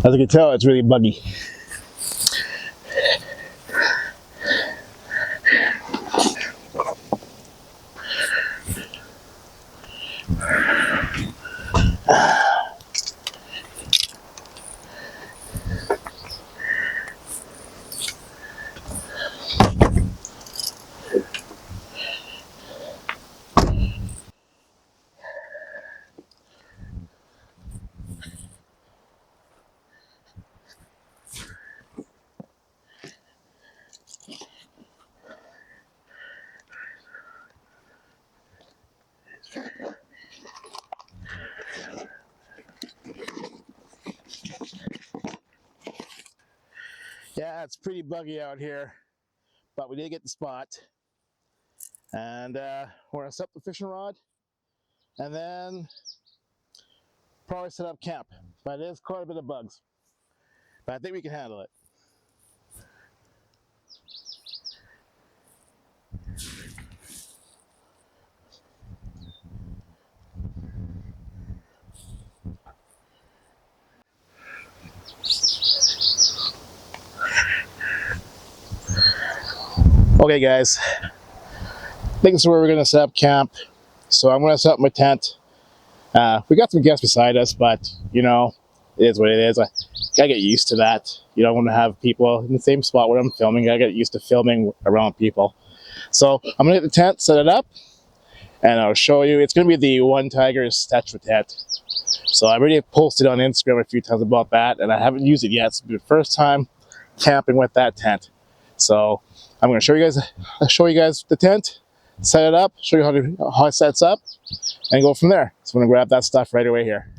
As you can tell, it's really buggy. Yeah, it's pretty buggy out here, but we did get the spot. And we're gonna set up the fishing rod and then probably set up camp. But it is quite a bit of bugs. But I think we can handle it. Okay guys, I think this is where we're gonna set up camp. So I'm gonna set up my tent. We got some guests beside us, but you know, it is what it is. I gotta get used to that. You don't want to have people in the same spot where I'm filming. I gotta get used to filming around people. So I'm gonna get the tent, set it up, and I'll show you. It's gonna be the One Tiger Saskatchewan tent. So I already posted on Instagram a few times about that, and I haven't used it yet. It's the first time camping with that tent. So I'm gonna show you guys the tent, set it up, show you how it sets up, and go from there. So I'm gonna grab that stuff right away here.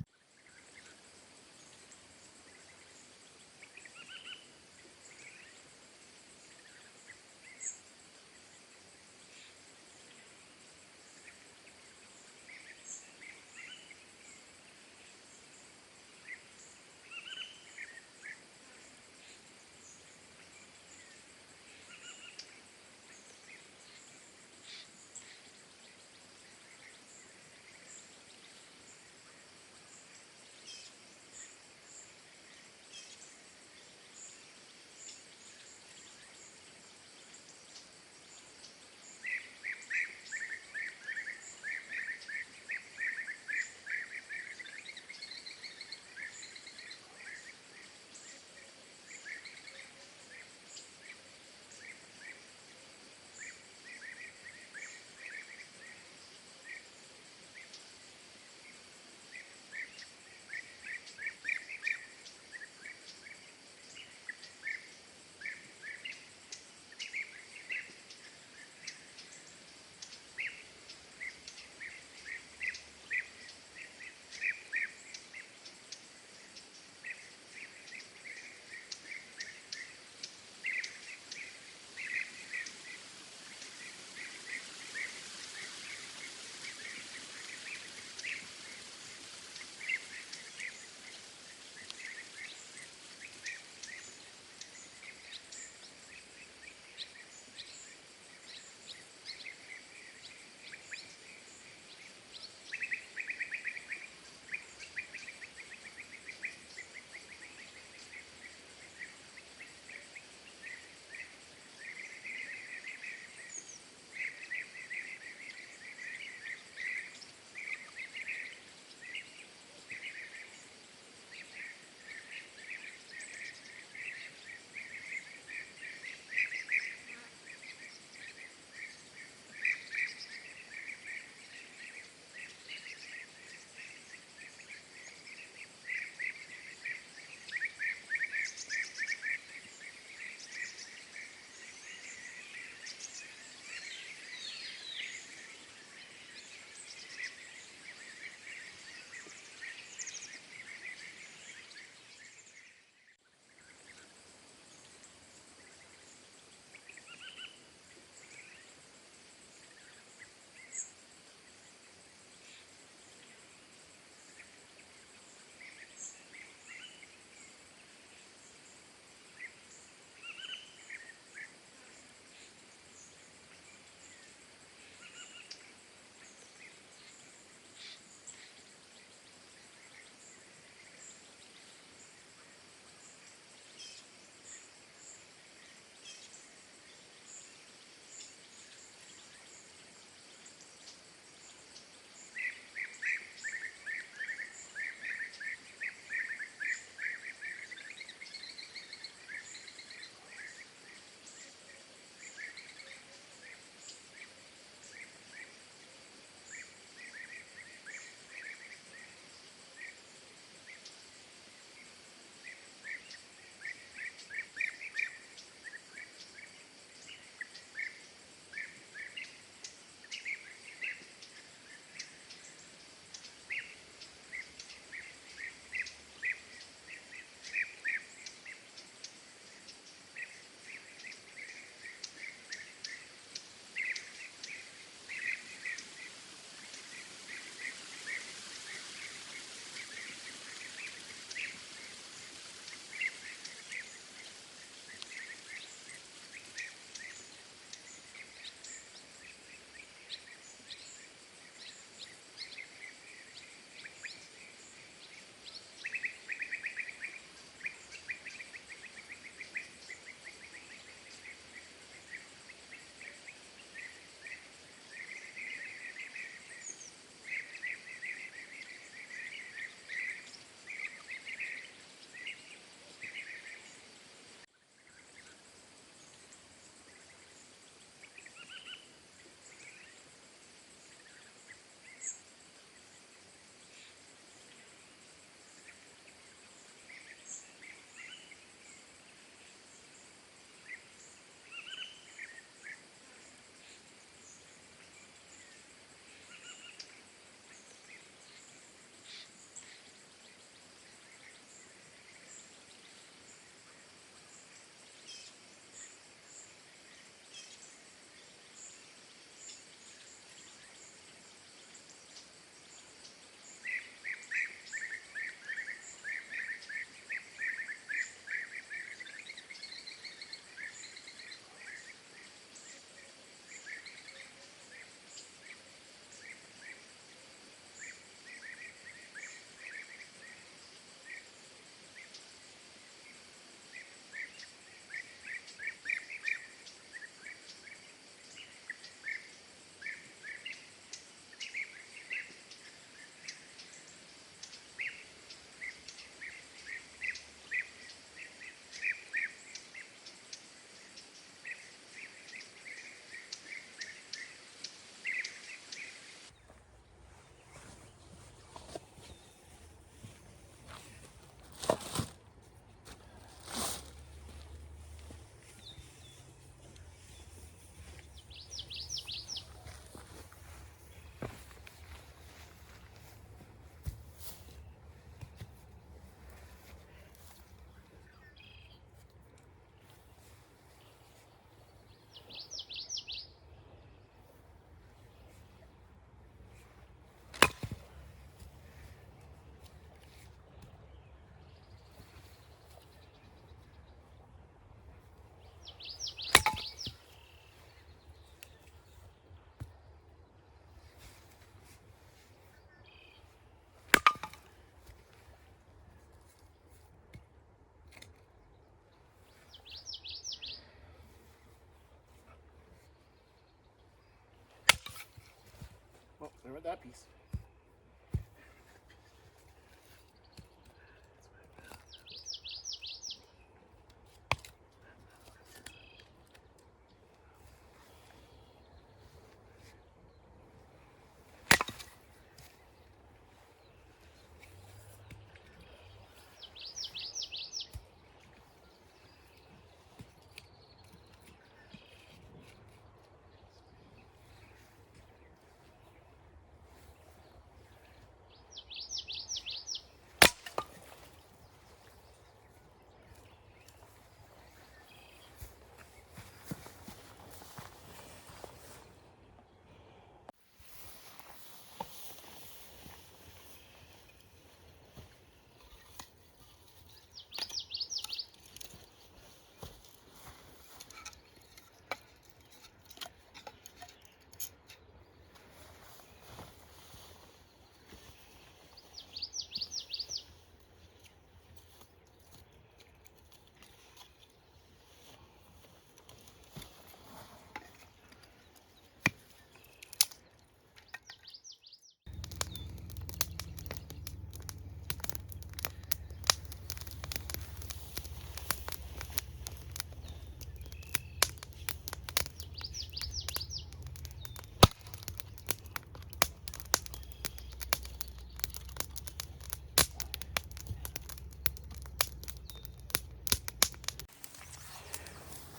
about that piece?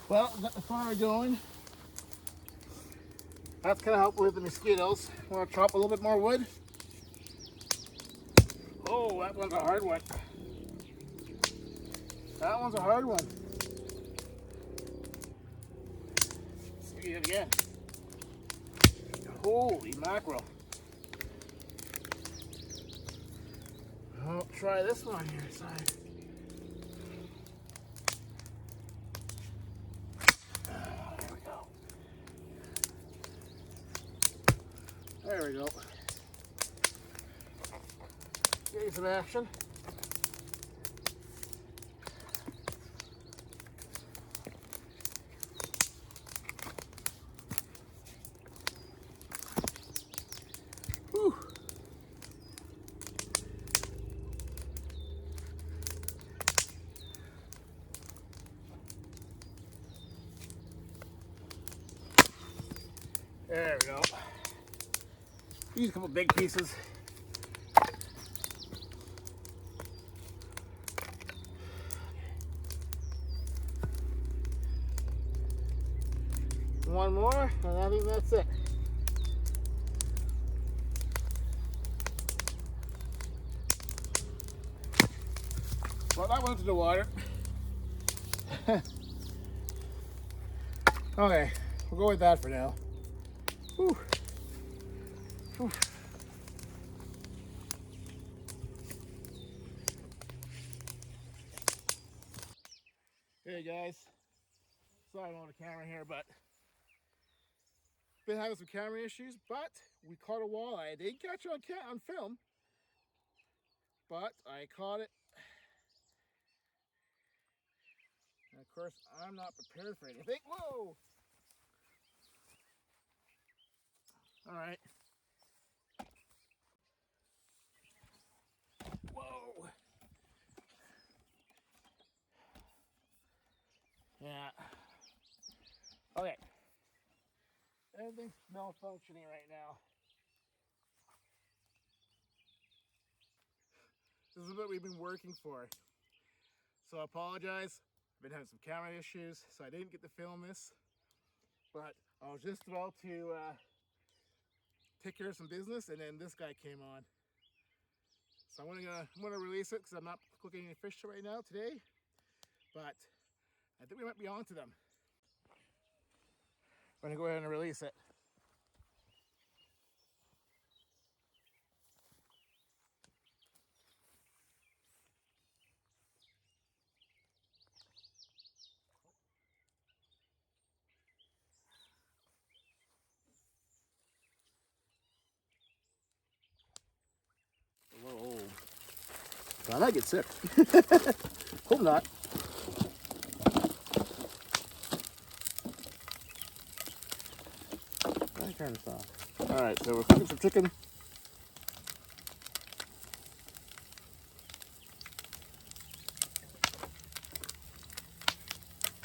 Well, got the fire going. That's gonna help with the mosquitoes. Want to chop a little bit more wood? Oh, that one's a hard one. That one's a hard one. Let's see it again. Holy mackerel. I'll try this one here side. There we go. There we go. Get you some action. Whew. There we go. Use a couple big pieces. One more, and I think that's it. Well, that went into the water. Okay, we'll go with that for now. Whew. Whew. Hey guys, sorry I'm on the camera here, but been having some camera issues, but we caught a walleye. I didn't catch it on film, but I caught it. And of course, I'm not prepared for anything. Whoa! All right. Whoa! Yeah. Okay. Everything's malfunctioning right now. This is what we've been working for. So I apologize. I've been having some camera issues, so I didn't get to film this. But I was just about to take care of some business, and then this guy came on. So I'm gonna release it because I'm not cooking any fish right now today. But I think we might be on to them. I'm gonna go ahead and release it. Whoa. I might get sick. Hope not. I turn this off. Alright, so we're cooking some chicken.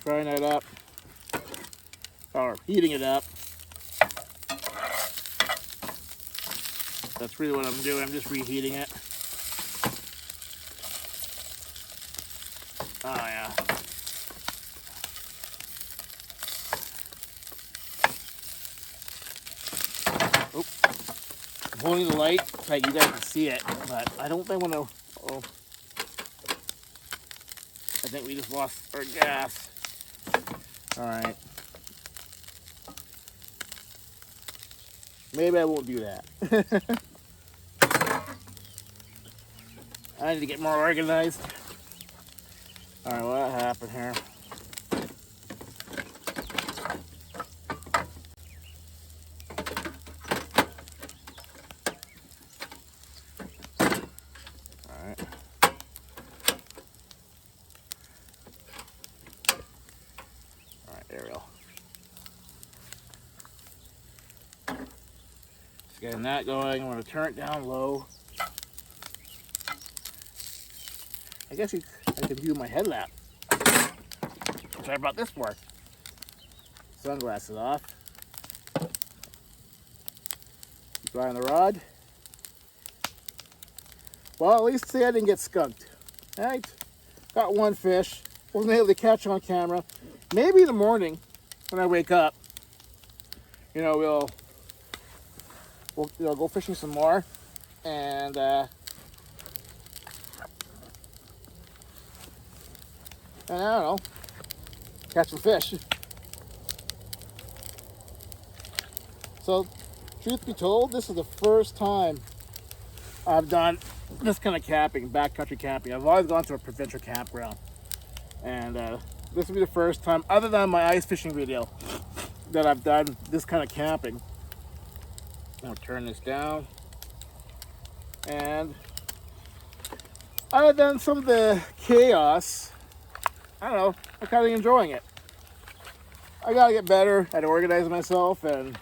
frying that up, or heating it up. That's really what I'm doing. I'm just reheating it. Oh yeah. Oop. I'm holding the light so you guys can see it, but I don't think I want to. Oh, I think we just lost our gas. All right. Maybe I won't do that. I need to get more organized. All right, what happened here? All right. All right, there we go. Just getting that going. I'm going to turn it down low. I guess I can do my headlamp. Which I brought this for. Sunglasses off. Drying the rod. Well, at least say I didn't get skunked. Alright. Got one fish. Wasn't able to catch on camera. Maybe in the morning when I wake up, you know, we'll go fishing some more. And I don't know, catch some fish. So, truth be told, this is the first time I've done this kind of camping, backcountry camping. I've always gone to a provincial campground. And this will be the first time, other than my ice fishing video, that I've done this kind of camping. I'll turn this down. And other than some of the chaos, I don't know, I'm kind of enjoying it. I gotta get better at organizing myself and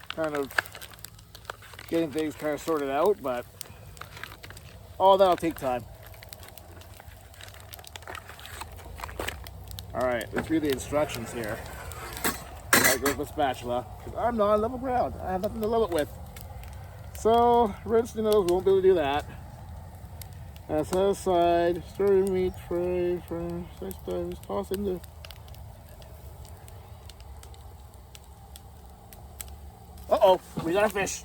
kind of getting things kind of sorted out, but all that'll take time. Alright, let's read the instructions here. I go with the spatula, because I'm not on level ground. I have nothing to level it with. So, rinse the nose, won't be able to do that. Set aside, stir meat, fry, toss into. Uh-oh, we got a fish.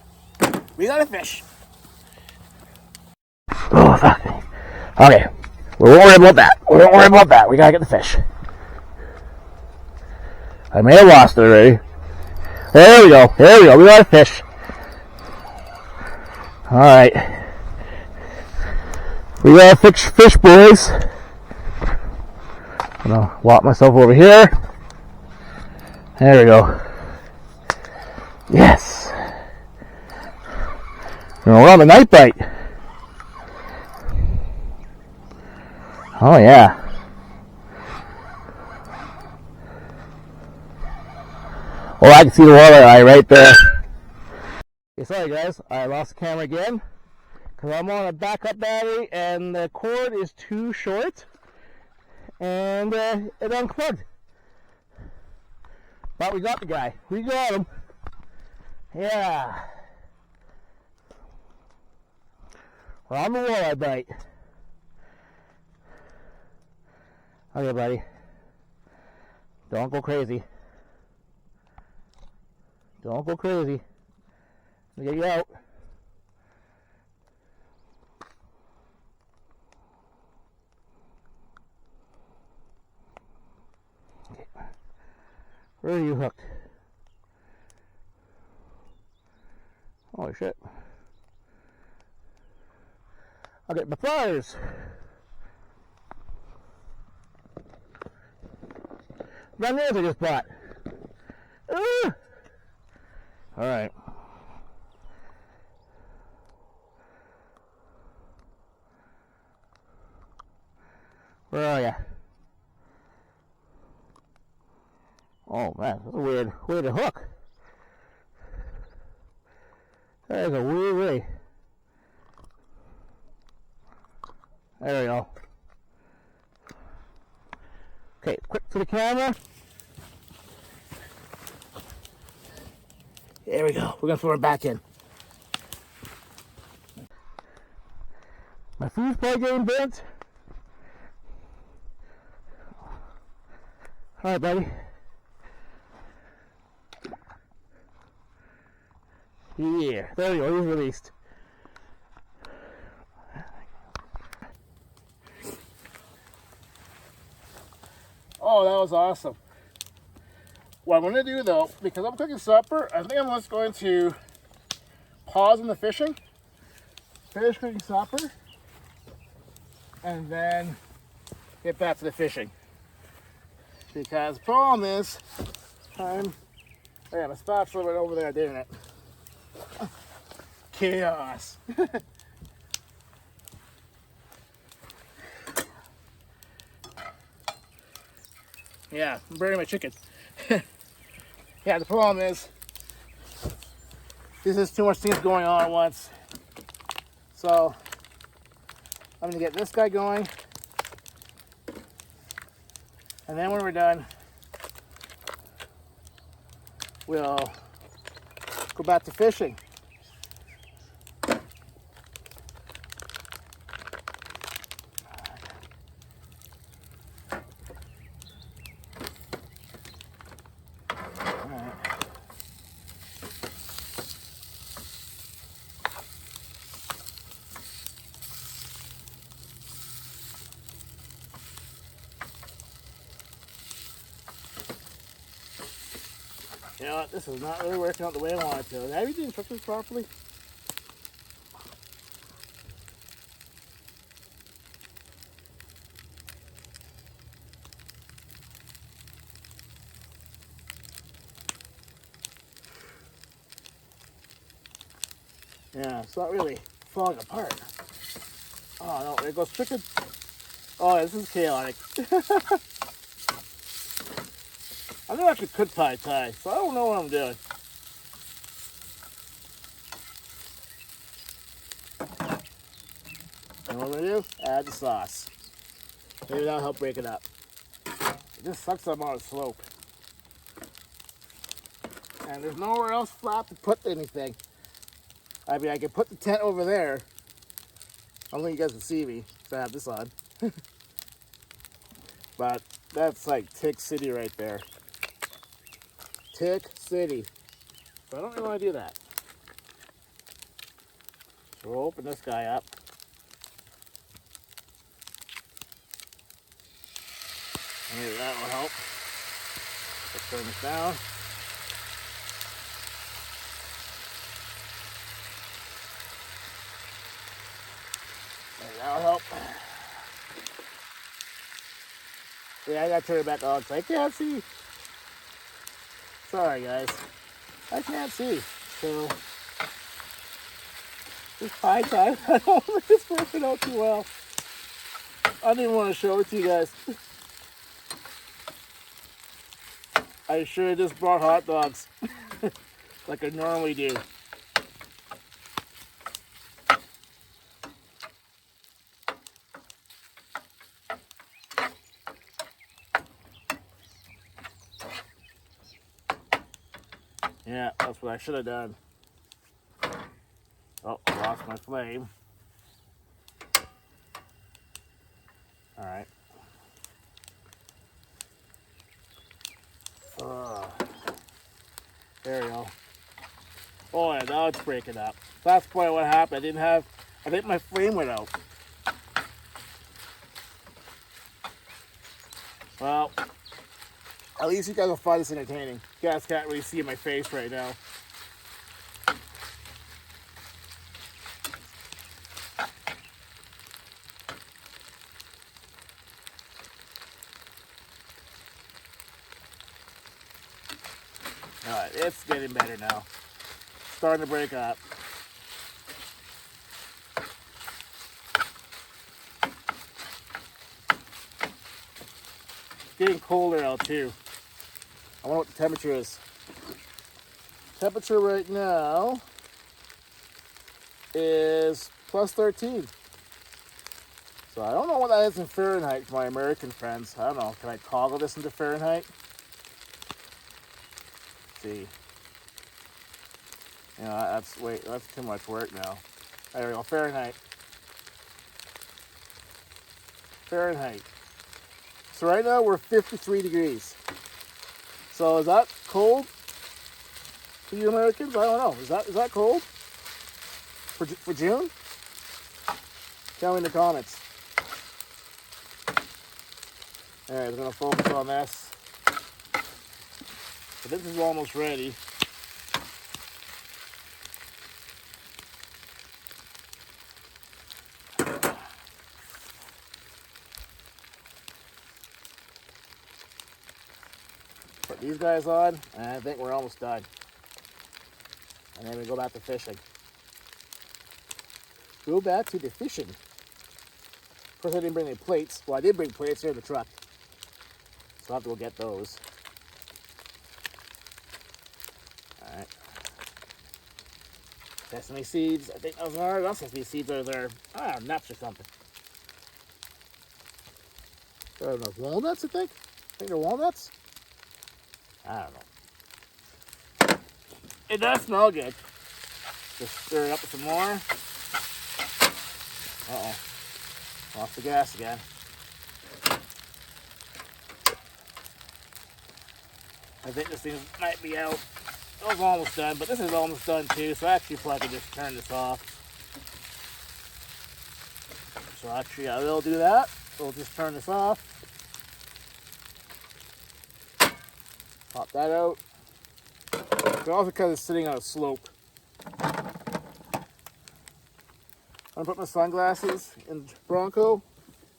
We got a fish. Oh, fuck. Okay, we won't worry about that. We won't worry about that. We gotta get the fish. I may have lost it already. There we go. There we go. We got a fish. Alright. We got a fish, boys. I'm gonna walk myself over here. There we go. Yes. We're on the night bite. Oh yeah. Oh, I can see the water eye right there. Okay, sorry guys, I lost the camera again because I'm on a backup battery and the cord is too short and it unplugged. But we got the guy. We got him. Yeah. Well, I'm a walleye bite. Okay, buddy. Don't go crazy. Don't go crazy. I'll get you out. Okay. Where are you hooked? Holy shit. I'll get my pliers. Run there, I just bought. Alright. Where are ya? Oh man, that's a weird way to hook. That is a weird way. There we go. Okay, quick to the camera. There we go. We're gonna throw it back in. My food's probably getting burnt. All right, buddy. Yeah, there we go. He's released. Oh, that was awesome. What I'm going to do though, because I'm cooking supper, I think I'm just going to pause on the fishing, finish cooking supper, and then get back to the fishing. Because the problem is, yeah, my spatula went over there, didn't it? Chaos. Yeah, I'm burning my chicken. Yeah, the problem is, this is too much things going on at once. So, I'm gonna get this guy going. And then when we're done, we'll go back to fishing. You know what, this is not really working out the way I want it to. Have you done cook this properly? Yeah, it's not really falling apart. Oh no, there goes chicken. Oh, this is chaotic. I never actually cooked Thai, so I don't know what I'm doing. And what I'm gonna do? Add the sauce. Maybe that'll help break it up. It just sucks I'm on a slope. And there's nowhere else flat to put anything. I mean, I could put the tent over there. I don't think you guys can see me, so I have this on. But that's like Tick City right there. Tick City. So I don't really want to do that. So we'll open this guy up. Maybe that will help. Let's turn this down. Maybe that'll help. Yeah, I gotta turn it back on because I can't see. Sorry guys, I can't see. So it's high time. I don't think it's working out too well. I didn't want to show it to you guys. I sure just brought hot dogs like I normally do. Yeah, that's what I should have done. Oh, I lost my flame. Alright. There we go. Oh yeah, now it's breaking up. That's probably what happened. I think my flame went out. Well, at least you guys will find this entertaining. You guys can't really see my face right now. Alright, it's getting better now. Starting to break up. It's getting colder out too. I wonder what the temperature is. Temperature right now is plus 13. So So I don't know what that is in Fahrenheit for my American friends. I don't know. Can I toggle this into Fahrenheit? Let's see. You know, that's too much work now. There we go. Fahrenheit. Fahrenheit. So right now we're 53 degrees. So is that cold for you Americans? I don't know. Is that cold for June? Tell me in the comments. Alright, we're gonna focus on this. So this is almost ready. Put these guys on, and I think we're almost done. And then we go back to fishing. Go back to the fishing. Of course, I didn't bring any plates. Well, I did bring plates here in the truck. So I'll have to go get those. Alright. Sesame seeds. I think those are. Not sesame seeds. Those are, nuts or something. I don't know. Walnuts, I think? I think they're walnuts? I don't know. It does smell good. Just stir it up with some more. Uh-oh. Lost the gas again. I think this thing might be out. It was almost done, but this is almost done too, so actually I can just turn this off. So actually I will do that. We'll just turn this off. Pop that out. But also because it's sitting on a slope. I'm gonna put my sunglasses in Bronco.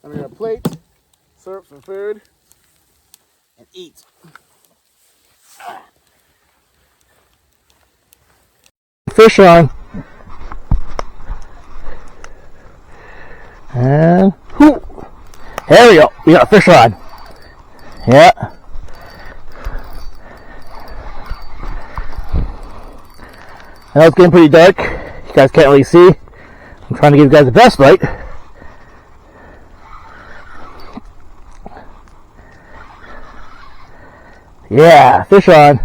I'm gonna plate, serve some food, and eat. Fish on. And whoo, there we go. We got fish on. Yeah. Now it's getting pretty dark. You guys can't really see. I'm trying to give you guys the best light. Yeah, fish on.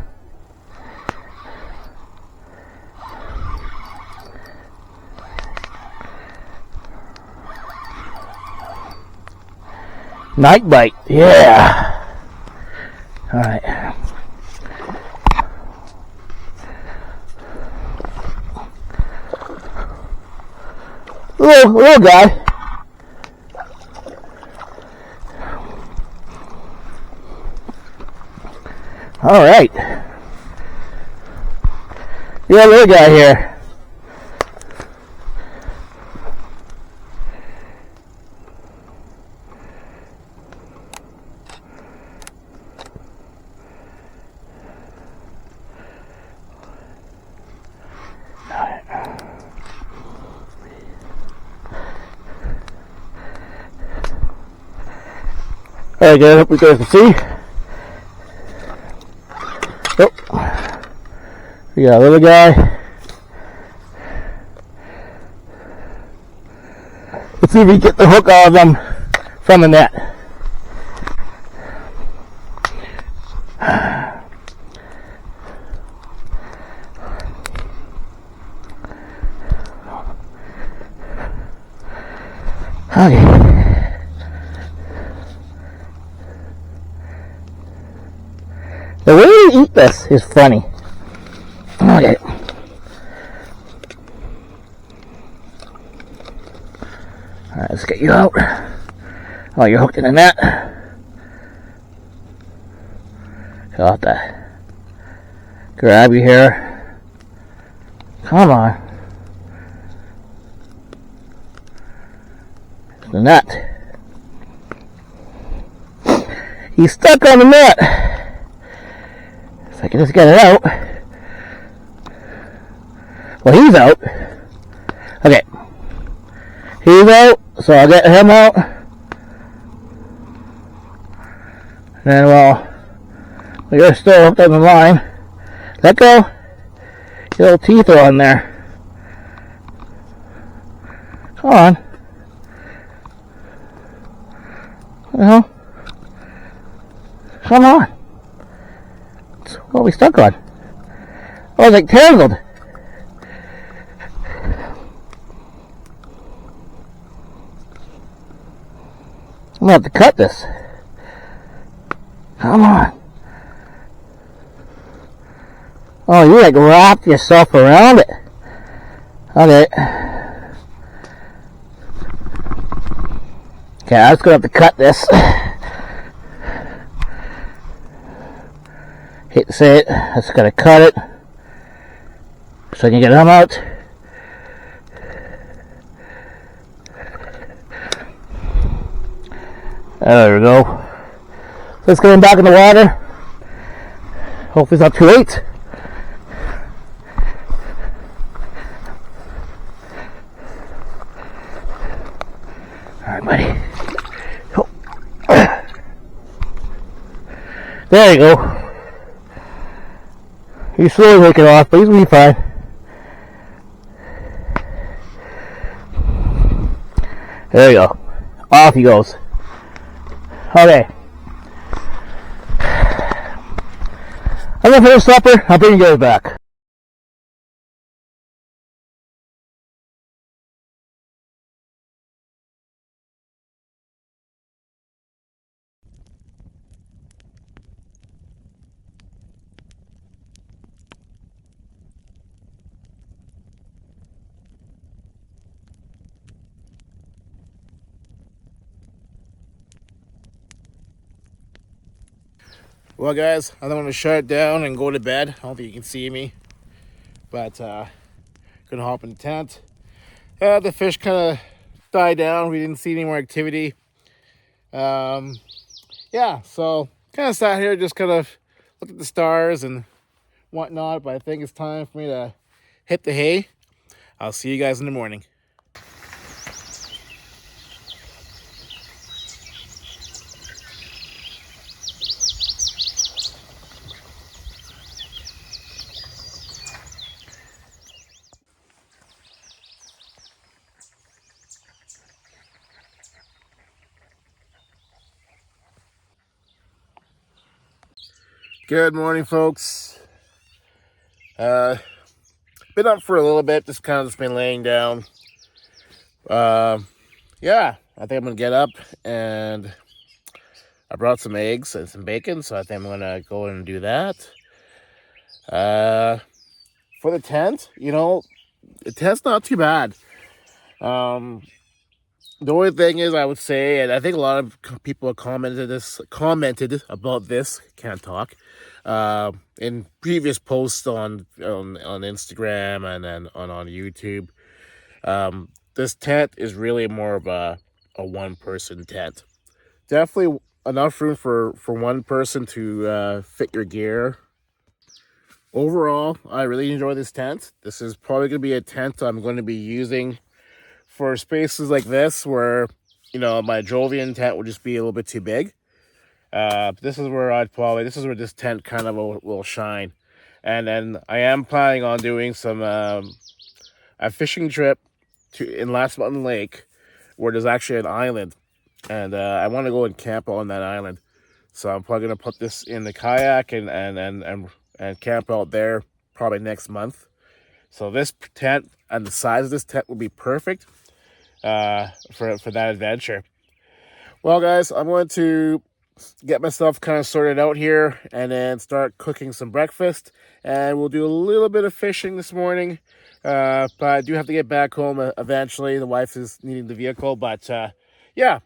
Night bite, yeah. All right. Little guy. All right. You got a little guy here. Alright guys, hope you guys can see. Oh, we got a little guy. Let's see if we can get the hook out of them from the net. Okay. The way you eat this is funny. Okay. Alright, let's get you out. Oh, you're hooked in the net. I'll have to grab you here. Come on. It's the net. He's stuck on the net. If I can just get it out. Well, he's out. Okay. He's out, so I'll get him out. And then, well, you're still hooked on the line. Let go. Your little teeth are on there. Come on. know? Come on. What are we stuck on? Oh, it's like tangled. I'm gonna have to cut this. Come on. Oh, you like wrapped yourself around it. Okay. Okay, I'm just gonna have to cut this. Hate to say it, I just gotta cut it so I can get them out. There we go. Let's get him back in the water. Hopefully it's not too late. Alright, buddy. Oh. There you go. He's slowly taking off, but he's gonna be fine. There you go. Off he goes. Okay. I'm gonna finish supper. I'll bring you guys back. Well, guys, I don't want to shut it down and go to bed. I don't think you can see me, but gonna hop in the tent. The fish kind of died down. We didn't see any more activity. Yeah, so kind of sat here, just kind of looked at the stars and whatnot. But I think it's time for me to hit the hay. I'll see you guys in the morning. Good morning, folks. Been up for a little bit, just kind of been laying down. Yeah, I think I'm gonna get up, and I brought some eggs and some bacon, so I think I'm gonna go and do that. For the tent, the tent's not too bad. The only thing is, I would say, and I think a lot of people have commented about this. Can't talk. In previous posts on Instagram and on YouTube, this tent is really more of a one-person tent. Definitely enough room for one person to fit your gear. Overall, I really enjoy this tent. This is probably going to be a tent I'm going to be using for spaces like this where, my Jovian tent would just be a little bit too big. This is where this tent kind of will shine. And then I am planning on doing some a fishing trip in Last Mountain Lake, where there's actually an island, and I want to go and camp on that island. So I'm probably gonna put this in the kayak and camp out there probably next month. So this tent and the size of this tent will be perfect for that adventure. Well, guys, I'm going to get myself kind of sorted out here and then start cooking some breakfast, and we'll do a little bit of fishing this morning, but I do have to get back home eventually. The wife is needing the vehicle, but yeah,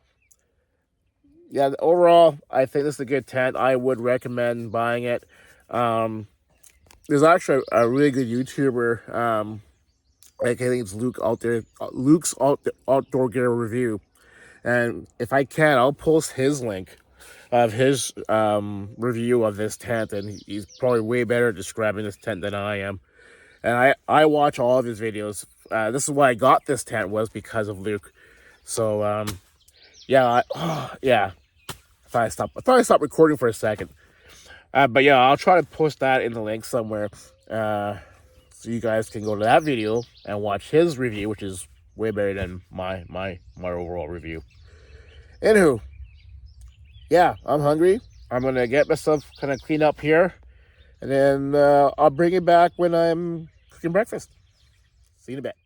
overall I think this is a good tent. I would recommend buying it. There's actually a really good YouTuber, I think it's Luke's Outdoor Gear Review, and if I can, I'll post his link of his review of this tent, and he's probably way better at describing this tent than I am. And I watch all of his videos. This is why I got this tent, was because of Luke. So yeah, yeah. I thought I stopped recording for a second. But yeah, I'll try to post that in the link somewhere, so you guys can go to that video and watch his review, which is way better than my overall review. Anywho, yeah, I'm hungry. I'm gonna get myself kind of clean up here, and then I'll bring it back when I'm cooking breakfast. See you in a bit.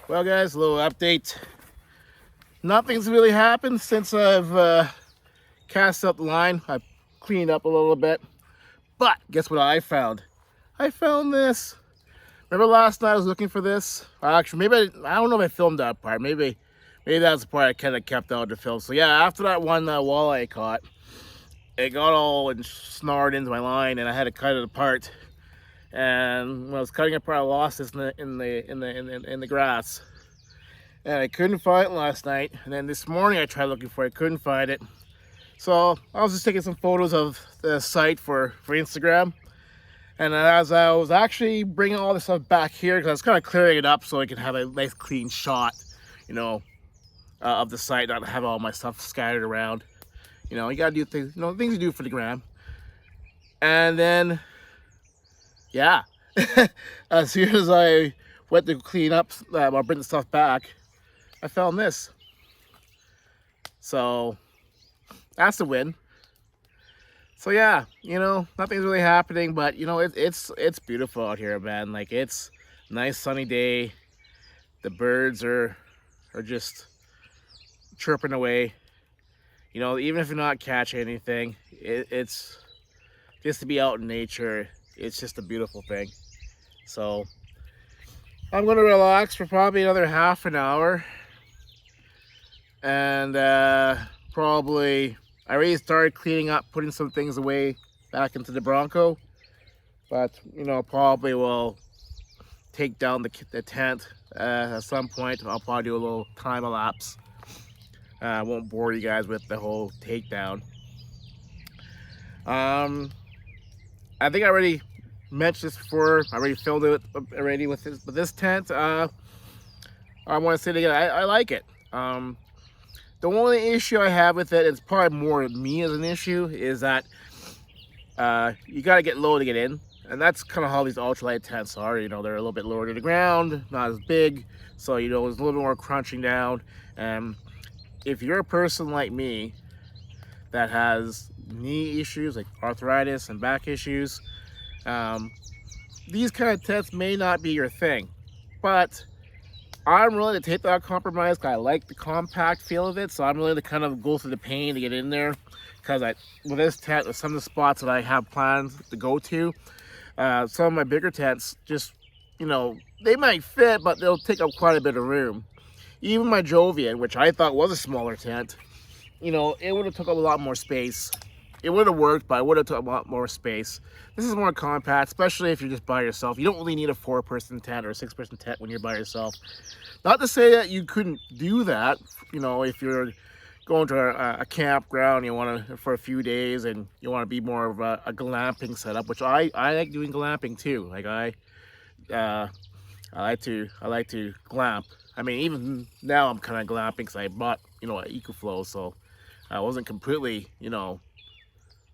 Well, guys, a little update. Nothing's really happened since I've cast up the line. I've cleaned up a little bit. But guess what I found? I found this. Remember last night I was looking for this? Actually, maybe I don't know if I filmed that part. Maybe that's the part I kind of kept out to film. So yeah, after that one walleye I caught, it got all snarled into my line, and I had to cut it apart. And when I was cutting it apart, I lost this in the grass, and I couldn't find it last night. And then this morning I tried looking for it, couldn't find it. So I was just taking some photos of the site for Instagram. And as I was actually bringing all this stuff back here, because I was kind of clearing it up so I could have a nice clean shot, you know, of the site, not have all my stuff scattered around. You know, you gotta do things, you know, things you do for the gram. And then, yeah, as soon as I went to clean up, or bring the stuff back, I found this. So that's a win. So yeah, you know, nothing's really happening, but you know, it's beautiful out here, man. Like, it's a nice sunny day. The birds are just chirping away. You know, even if you're not catching anything, it's just to be out in nature. It's just a beautiful thing. So I'm gonna relax for probably another half an hour, and probably. I already started cleaning up, putting some things away back into the Bronco, but you know, probably will take down the tent at some point. I'll probably do a little time lapse. I won't bore you guys with the whole takedown. I think I already mentioned this before. I already filmed it already with this tent. I want to say it again. I like it. The only issue I have with it, it's probably more me as an issue, is that you got to get low to get in. And that's kind of how these ultralight tents are. You know, they're a little bit lower to the ground, not as big. So, you know, there's a little bit more crunching down. And if you're a person like me that has knee issues, like arthritis and back issues, these kind of tents may not be your thing. But I'm willing to take that compromise because I like the compact feel of it. So I'm willing to kind of go through the pain to get in there. Because with this tent, with some of the spots that I have planned to go to, some of my bigger tents just, you know, they might fit, but they'll take up quite a bit of room. Even my Jovian, which I thought was a smaller tent, you know, it would have took up a lot more space. It would have worked, but it would have took a lot more space. This is more compact, especially if you're just by yourself. You don't really need a 4-person tent or a 6-person tent when you're by yourself. Not to say that you couldn't do that, you know, if you're going to a campground, you want to, for a few days, and you want to be more of a glamping setup, which I like doing glamping too. Like I like to glamp. I mean, even now I'm kind of glamping because I bought, you know, an EcoFlow, so I wasn't completely, you know,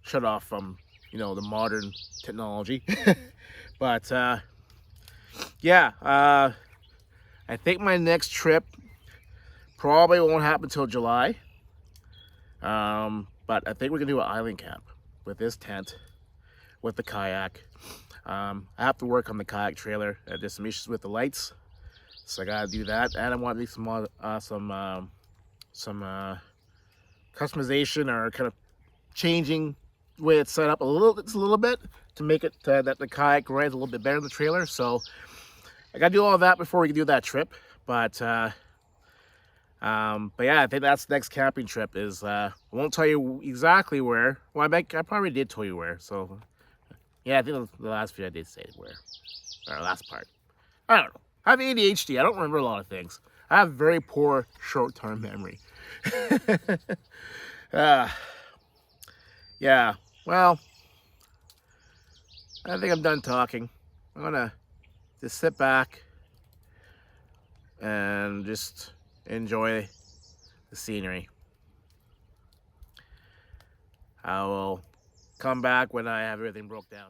shut off from, you know, the modern technology. But yeah, I think my next trip probably won't happen until July. But I think we're gonna do an island camp with this tent, with the kayak. I have to work on the kayak trailer. There's some issues with the lights, so I gotta do that. And I want to do some customization, or kind of changing the way it's set up a little bit to make it that the kayak rides a little bit better in the trailer. So I gotta do all that before we can do that trip. But yeah, I think that's the next camping trip. Is I won't tell you exactly where. Well, I probably did tell you where. So yeah, I think the last video I did say where, or last part. I don't know. I have ADHD. I don't remember a lot of things. I have very poor short-term memory. Yeah. Well, I think I'm done talking. I'm gonna just sit back and just enjoy the scenery. I will come back when I have everything broke down.